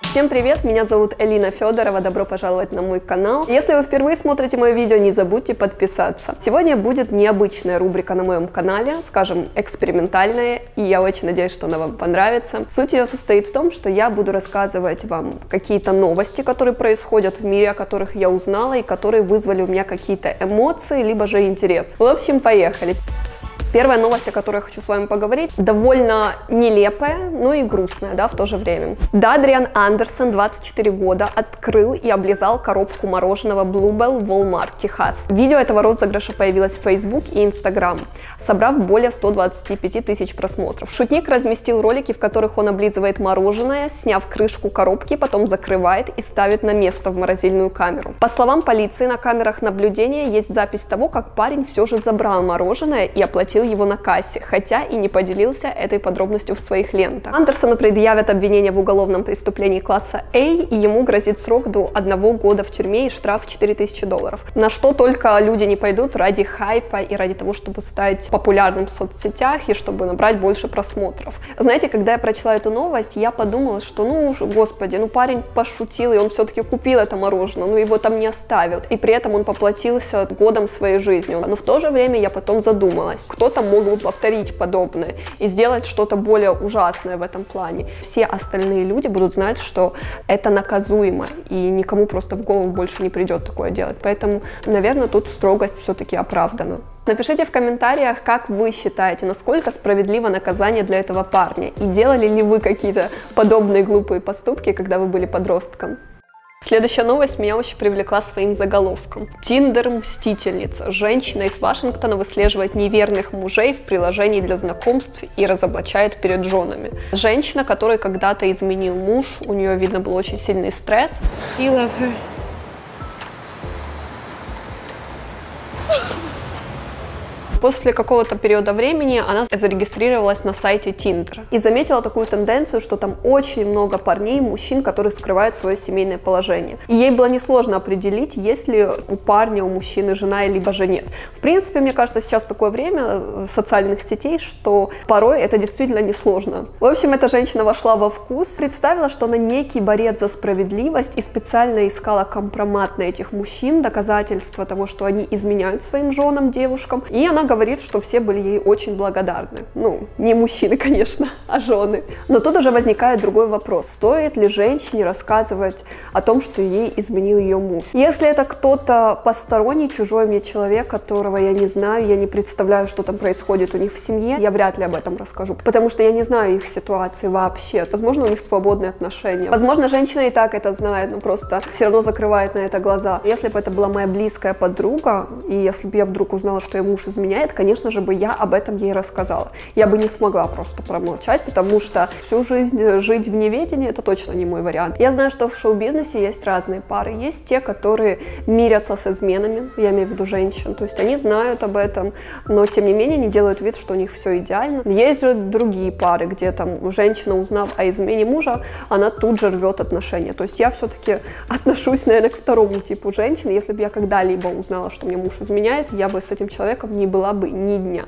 Всем привет, меня зовут Элина Федорова, добро пожаловать на мой канал. Если вы впервые смотрите мое видео, не забудьте подписаться. Сегодня будет необычная рубрика на моем канале, скажем, экспериментальная, и я очень надеюсь, что она вам понравится. Суть ее состоит в том, что я буду рассказывать вам какие-то новости, которые происходят в мире, о которых я узнала и которые вызвали у меня какие-то эмоции, либо же интерес. В общем, поехали! Первая новость, о которой я хочу с вами поговорить, довольно нелепая, но и грустная, да, в то же время. Дадриан Андерсон, 24 года, открыл и облизал коробку мороженого Bluebell в Walmart, Техас. Видео этого розыгрыша появилось в Facebook и Instagram, собрав более 125 тысяч просмотров. Шутник разместил ролики, в которых он облизывает мороженое, сняв крышку коробки, потом закрывает и ставит на место в морозильную камеру. По словам полиции, на камерах наблюдения есть запись того, как парень все же забрал мороженое и оплатил его на кассе, хотя и не поделился этой подробностью в своих лентах. Андерсону предъявят обвинение в уголовном преступлении класса А, и ему грозит срок до 1 года в тюрьме и штраф $4000. На что только люди не пойдут ради хайпа и ради того, чтобы стать популярным в соцсетях и чтобы набрать больше просмотров. Знаете, когда я прочла эту новость, я подумала, что, господи, парень пошутил, и он все-таки купил это мороженое, его там не оставил, и при этом он поплатился годом своей жизни. Но в то же время я потом задумалась, кто-то мог бы повторить подобное и сделать что-то более ужасное в этом плане. Все остальные люди будут знать, что это наказуемо, и никому просто в голову больше не придет такое делать. Поэтому, наверное, тут строгость все-таки оправдана. Напишите в комментариях, как вы считаете, насколько справедливо наказание для этого парня, и делали ли вы какие-то подобные глупые поступки, когда вы были подростком. Следующая новость меня очень привлекла своим заголовком. Тиндер-мстительница. Женщина из Вашингтона выслеживает неверных мужей в приложении для знакомств и разоблачает перед женами. Женщина, которой когда-то изменил муж, у нее, видно, был очень сильный стресс. После какого-то периода времени она зарегистрировалась на сайте Tinder и заметила такую тенденцию, что там очень много парней, мужчин, которые скрывают свое семейное положение. И ей было несложно определить, есть ли у парня, у мужчины жена, либо же нет. В принципе, мне кажется, сейчас такое время социальных сетей, что порой это действительно несложно. В общем, эта женщина вошла во вкус, представила, что она некий борец за справедливость и специально искала компромат на этих мужчин, доказательства того, что они изменяют своим женам, девушкам, и она говорит, что все были ей очень благодарны. Не мужчины, конечно, а жены. Но тут уже возникает другой вопрос. Стоит ли женщине рассказывать о том, что ей изменил ее муж? Если это кто-то посторонний, чужой мне человек, которого я не знаю, я не представляю, что там происходит у них в семье, я вряд ли об этом расскажу, потому что я не знаю их ситуации вообще. Возможно, у них свободные отношения. Возможно, женщина и так это знает, но просто все равно закрывает на это глаза. Если бы это была моя близкая подруга, и если бы я вдруг узнала, что ее муж изменяет, конечно же, бы я об этом ей рассказала. Я бы не смогла просто промолчать, потому что всю жизнь жить в неведении — это точно не мой вариант. Я знаю, что в шоу-бизнесе есть разные пары. Есть те, которые мирятся с изменами, я имею в виду женщин, то есть они знают об этом, но тем не менее не делают вид, что у них все идеально. Есть же другие пары, где там женщина, узнав о измене мужа, она тут же рвет отношения. То есть я все-таки отношусь, наверное, к второму типу женщин. Если бы я когда-либо узнала, что мне муж изменяет, я бы с этим человеком не была бы ни дня.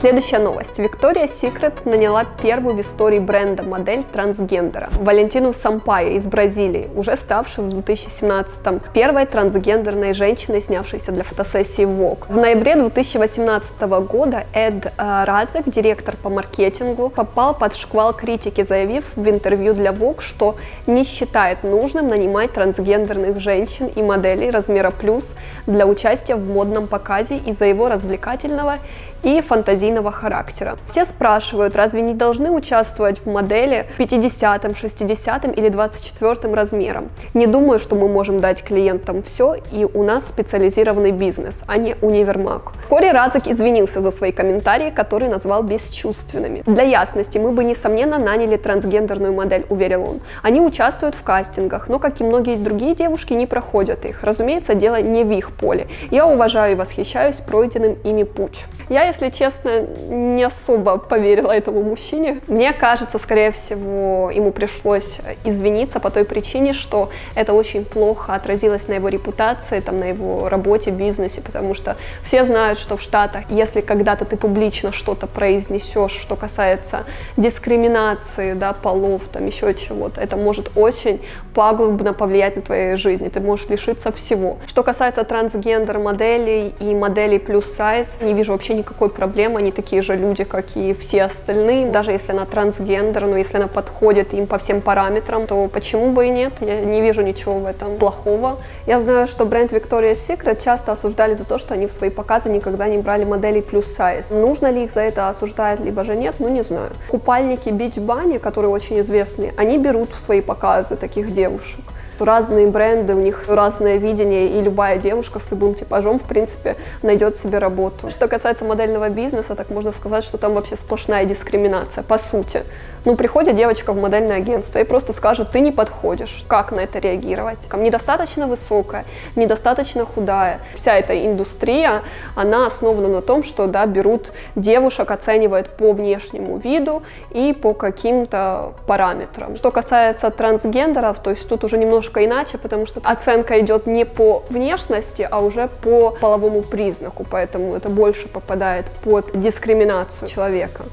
Следующая новость. Victoria's Secret наняла первую в истории бренда модель трансгендера Валентину Сампайо из Бразилии, уже ставшую в 2017-м первой трансгендерной женщиной, снявшейся для фотосессии Vogue. В ноябре 2018 года Эд Разек, директор по маркетингу, попал под шквал критики, заявив в интервью для Vogue, что не считает нужным нанимать трансгендерных женщин и моделей размера плюс для участия в модном показе из-за его развлекательного и фантазийного характера. Все спрашивают, разве не должны участвовать в модели 50, 60 или 24 размером? Не думаю, что мы можем дать клиентам все, и у нас специализированный бизнес, а не универмаг. Вскоре Разек извинился за свои комментарии, которые назвал бесчувственными. Для ясности, мы бы, несомненно, наняли трансгендерную модель, уверил он. Они участвуют в кастингах, но, как и многие другие девушки, не проходят их. Разумеется, дело не в их поле. Я уважаю и восхищаюсь пройденным ими путь. Я, если честно, честно, не особо поверила этому мужчине. Мне кажется, скорее всего, ему пришлось извиниться по той причине, что это очень плохо отразилось на его репутации, там, на его работе, бизнесе, потому что все знают, что в Штатах, если когда-то ты публично что-то произнесешь, что касается дискриминации, да, полов, там, еще чего-то, это может очень пагубно повлиять на твою жизнь, ты можешь лишиться всего. Что касается трансгендер-моделей и моделей плюс-сайз, не вижу вообще никакой проблемы, они такие же люди, как и все остальные, даже если она трансгендер, но если она подходит им по всем параметрам, то почему бы и нет, я не вижу ничего в этом плохого. Я знаю, что бренд Victoria's Secret часто осуждали за то, что они в свои показы никогда не брали моделей плюс-сайз. Нужно ли их за это осуждать, либо же нет, ну не знаю. Купальники Beach Bunny, которые очень известны, они берут в свои показы таких девушек. Разные бренды, у них разное видение, и любая девушка с любым типажом, в принципе, найдет себе работу. Что касается модельного бизнеса, так можно сказать, что там вообще сплошная дискриминация, по сути. Ну, приходит девочка в модельное агентство и просто скажет: ты не подходишь. Как на это реагировать? Недостаточно высокая, недостаточно худая. Вся эта индустрия, она основана на том, что, да, берут девушек, оценивают по внешнему виду и по каким-то параметрам. Что касается трансгендеров, то есть тут уже немножко иначе, потому что оценка идет не по внешности, а уже по половому признаку, поэтому это больше попадает под дискриминацию человека.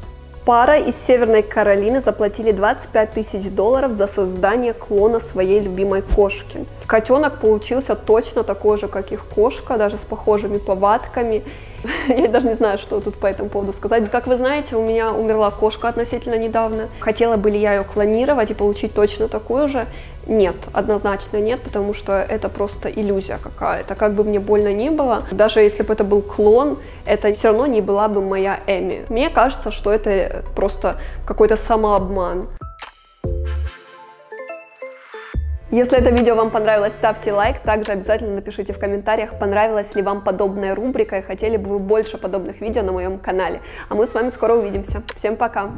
Пара из Северной Каролины заплатили $25 000 за создание клона своей любимой кошки. Котенок получился точно такой же, как их кошка, даже с похожими повадками. Я даже не знаю, что тут по этому поводу сказать. Как вы знаете, у меня умерла кошка относительно недавно. Хотела бы ли я ее клонировать и получить точно такую же? Нет, однозначно нет, потому что это просто иллюзия какая-то. Как бы мне больно ни было, даже если бы это был клон, это все равно не была бы моя Эми. Мне кажется, что это просто какой-то самообман. Если это видео вам понравилось, ставьте лайк. Также обязательно напишите в комментариях, понравилась ли вам подобная рубрика и хотели бы вы больше подобных видео на моем канале. А мы с вами скоро увидимся. Всем пока!